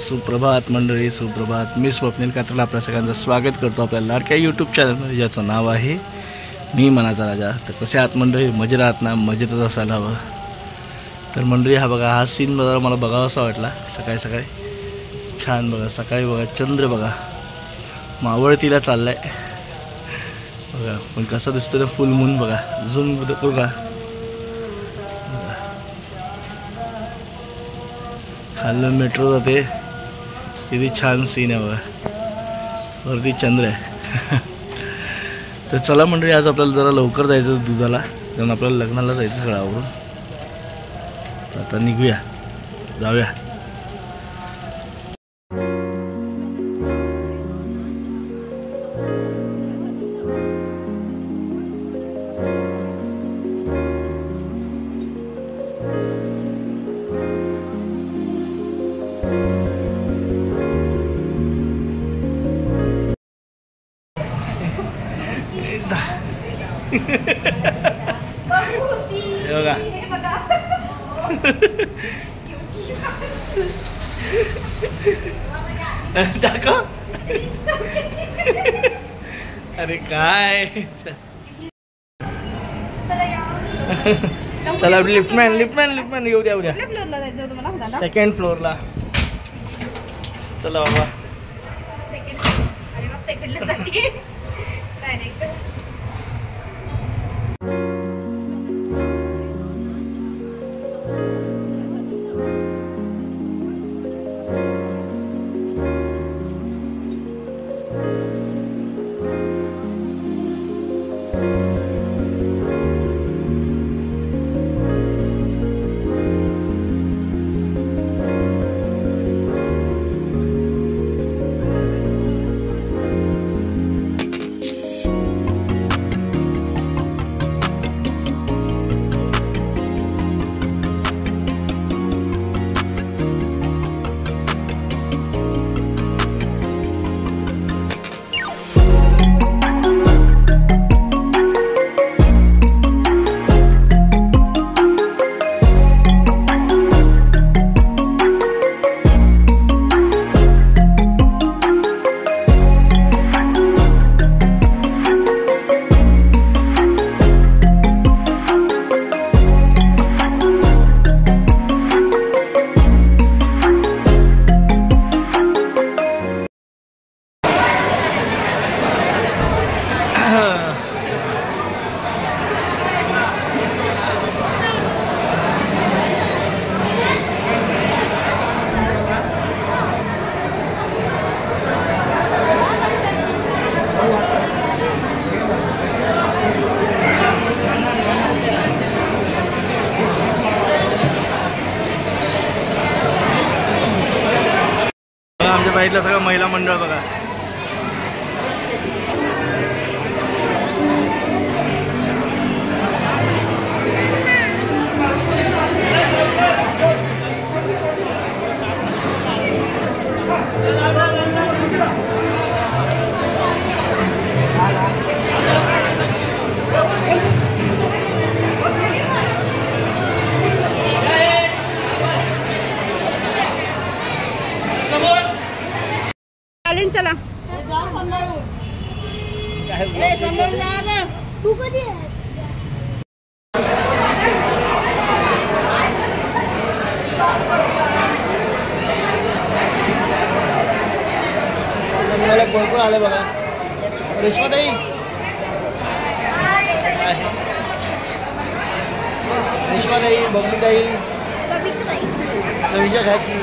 सुप्रभात मंडळी, सुप्रभात. मी स्वप्नील कात्रला आपल्या सगळ्यांचं स्वागत करतो आपल्या लाडक्या यूट्यूब चॅनलमध्ये, ज्याचं नाव आहे मी मनाचा राजा. तर कसे आहात मंडळी? मजेत आहात ना? मजेतच असायला हवं. तर मंडळी हा बघा, हा सीन बघा मला बघावासा वाटला सकाळी सकाळी. छान बघा, सकाळी बघा चंद्र बघा मावळतीला चाललाय बघा. पण कसं दिसतं ना फुल मून बघा, झूम बघा. खाल्लं मेट्रो जाते, किती छान सीन आहे बघा. वरती चंद्र आहे. तर चला मंडळी, आज आपल्याला जरा लवकर जायचं दुधाला, कारण आपल्याला लग्नाला जायचं सगळं आवरून. आता निघूया, जाऊया. दाखव. अरे काय, चला लिफ्टमॅन येऊ द्या उद्या. सेकंड फ्लोअरला चला बाबा. आमच्या साईडला सगळं महिला मंडळ बघा. चला तू कधी मला कोण कोण आले बघा. रेश्माताई, रेश्माताई, बबलीताई, सविशा घाकी,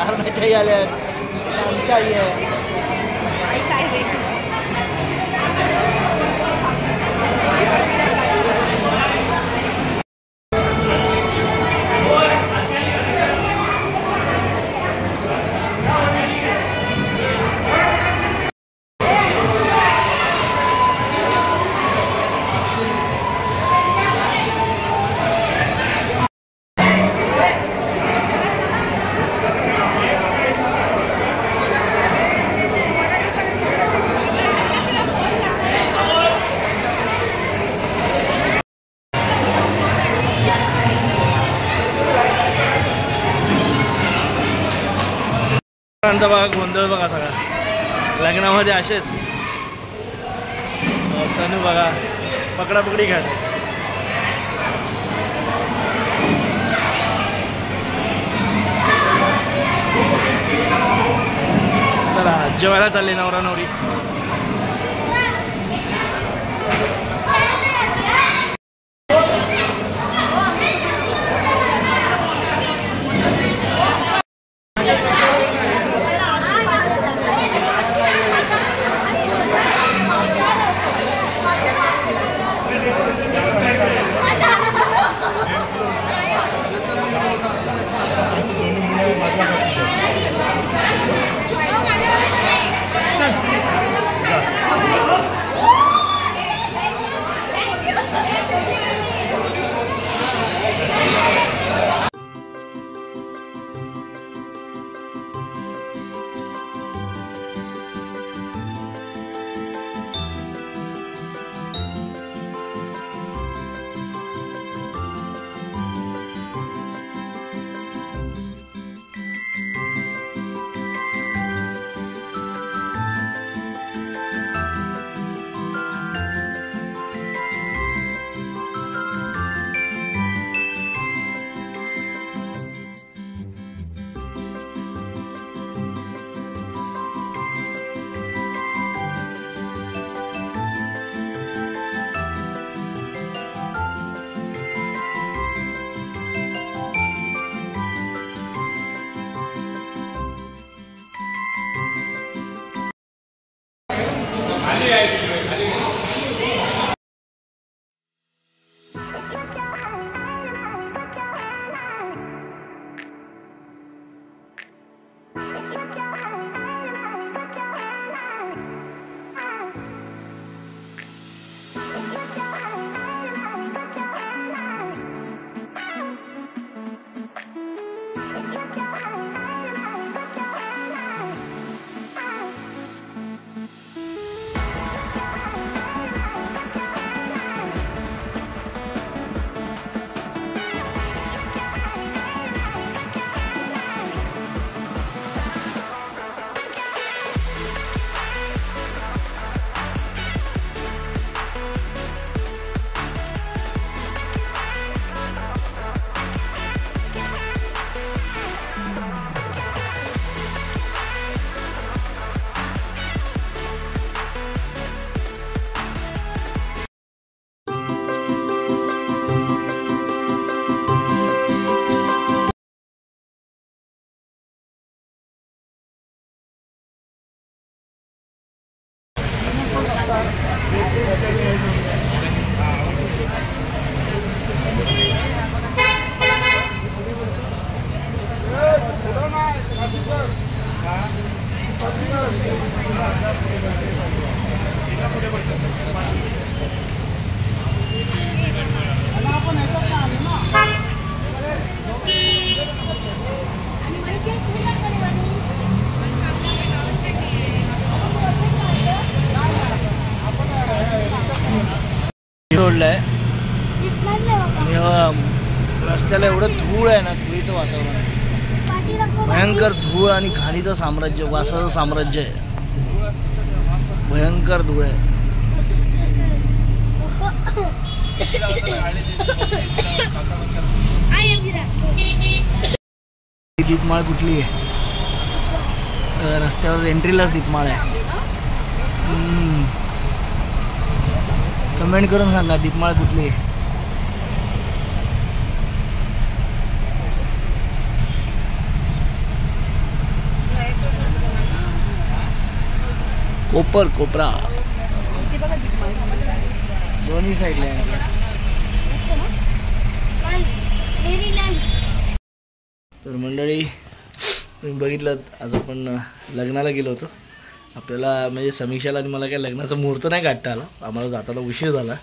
आरणाच्याही आल्यात, आमच्या आई आहे. बघा गोंधळ बघा सगळा लग्नामध्ये असेच तनू बघा पकडापकडी खेळतात. चला जेवायला चालले नवरा नवरी. सोडलाय रस्त्याला एवढं धूळ आहे ना, धुळीचं वातावरण, भयंकर धूळ आणि घाणीचं साम्राज्य, वासाचं साम्राज्य आहे, भयंकर धूळ आहे. दीपमाळ कुठली आहे? रस्त्यावर एंट्रीलाच दीपमाळ आहे. कमेंट करून सांगा दीपमाळ कुठली आहे. कोपर कोपरा दोन्ही साईडला आहे. तर मंडळी तुम्ही बघितलं, आज आपण लग्नाला गेलो होतो. आपल्याला म्हणजे समीक्षाला आणि मला काही लग्नाचा मुहूर्त नाही काढता आला, आम्हाला जाताना उशीर झाला,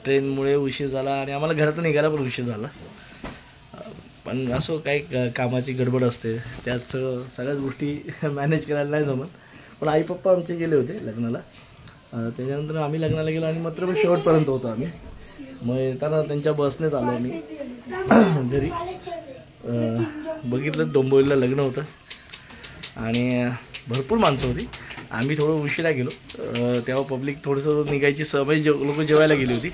ट्रेनमुळे उशीर झाला आणि आम्हाला घरातून निघायला पण उशीर झाला. पण असो काही कामाची गडबड असते, त्यात सगळ्याच गोष्टी मॅनेज करायला नाही जमत. पण आई पप्पा आमचे गेले होते लग्नाला, त्याच्यानंतर आम्ही लग्नाला गेलो आणि मात्र शेवटपर्यंत होतो आम्ही. मग येताना त्यांच्या बसनेच आलो आम्ही घरी. बघितलं डोंबिवलीला लग्न होतं आणि भरपूर माणसं होती. आम्ही थोडं उशिरा गेलो तेव्हा पब्लिक थोडंसं निघायची सवय लोक जेवायला गेली होती.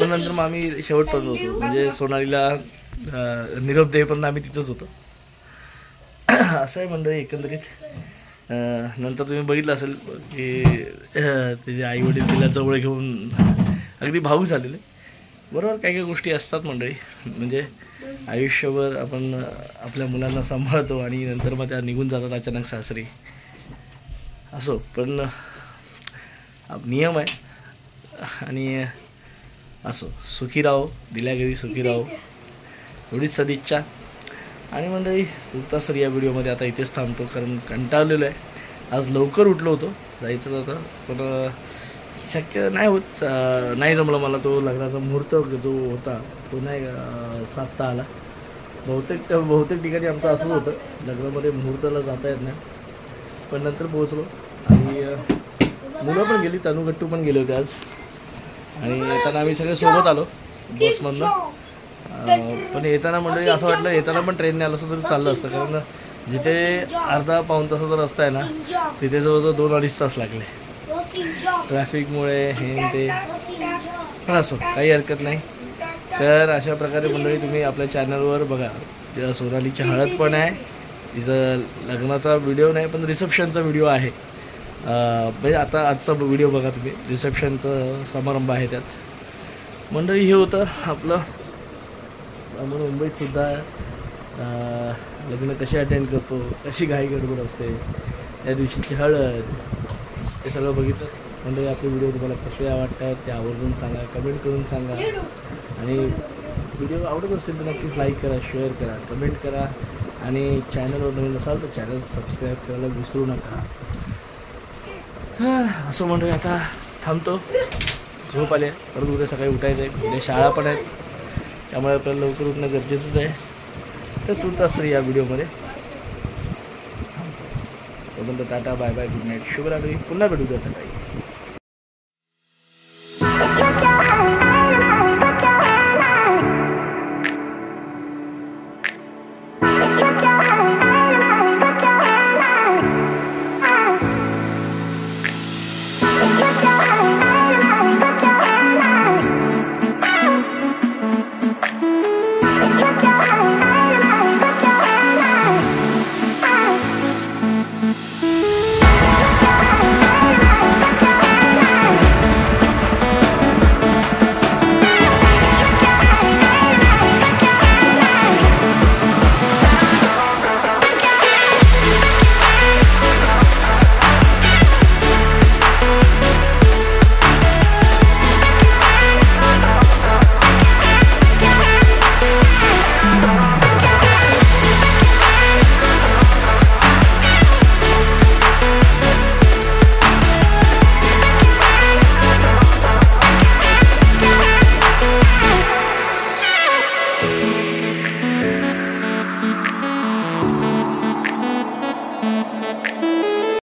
पण नंतर मग आम्ही शेवटपर्यंत होतो, म्हणजे सोनालीला निरोप देईपर्यंत आम्ही तिथंच होतो. असं आहे मंडळी एकंदरीत. नंतर तुम्ही बघितलं असेल की त्याचे आईवडील तिला जवळ घेऊन अगदी भावूक झालेले. बरोबर काही काही गोष्टी असतात मंडळी, म्हणजे आयुष्यभर आपण आपल्या मुलांना सांभाळतो आणि नंतर मग त्या निघून जातात अचानक सासरी. असो, पण नियम आहे. आणि असो, सुखी राहो, दिल्या घरी सुखी राहो, एवढीच सदिच्छा. आणि मंडळी तुर्तास या व्हिडिओमध्ये आता इथेच थांबतो, कारण कंटाळलेलो आहे. आज लवकर उठलो होतो, जायचं होतं पण शक्य नाही होत, नाही जमलं मला. तो लग्नाचा मुहूर्त जो होता तो नाही साधता आला. बहुतेक ठिकाणी आमचं असंच होतं, लग्नामध्ये मुहूर्ताला जाता येत नाही. पण नंतर पोहोचलो आणि मुलं पण गेली, तनुगट्टू पण गेले होते आज. आणि येताना आम्ही सगळे सोबत आलो बसमधनं. पण येताना मंडळी असं वाटलं येताना पण ट्रेनने आलं असं तरी चाललं असतं, कारण जिथे अर्धा पाऊण तासाचा रस्ता आहे ना, तिथे जवळजवळ 2-2.5 तास लागले ट्रॅफिकमुळे, हे ते. पण असो, काही हरकत नाही. तर अशा प्रकारे मंडळी तुम्ही आपल्या चॅनलवर बघा, ज्या सोनालीची हळद पण आहे, तिचं लग्नाचा व्हिडिओ नाही पण रिसेप्शनचा व्हिडिओ आहे. म्हणजे आता आजचा व्हिडिओ बघा तुम्ही, रिसेप्शनचा समारंभ आहे त्यात. मंडळी हे होतं आपलं. आम्ही मुंबईतसुद्धा लग्न कशी अटेंड करतो, कशी घाई गडबड असते, त्या दिवशीची हळद, ते सगळं बघितलं. मंडळी आपले व्हिडिओ तुम्हाला कसे वाटतात ते आवर्जून सांगा, कमेंट करून सांगा. आणि व्हिडिओ आवडत असेल तर नक्कीच लाईक करा, शेअर करा, कमेंट करा. आणि चॅनलवर नवीन असाल तर चॅनल सबस्क्राईब करायला विसरू नका. असं मंडळी आता थांबतो, झोप आले, परत उद्या सकाळी उठायचं आहे, उद्या शाळा पण आहेत, त्यामुळे आपल्याला लवकर उठणं गरजेचंच आहे. तर तुर्तास तरी या व्हिडिओमध्ये थांबतो. तोपर्यंत tata, bye bye, good night, शुभरात्री. पुन्हा भेटू उद्या सकाळी.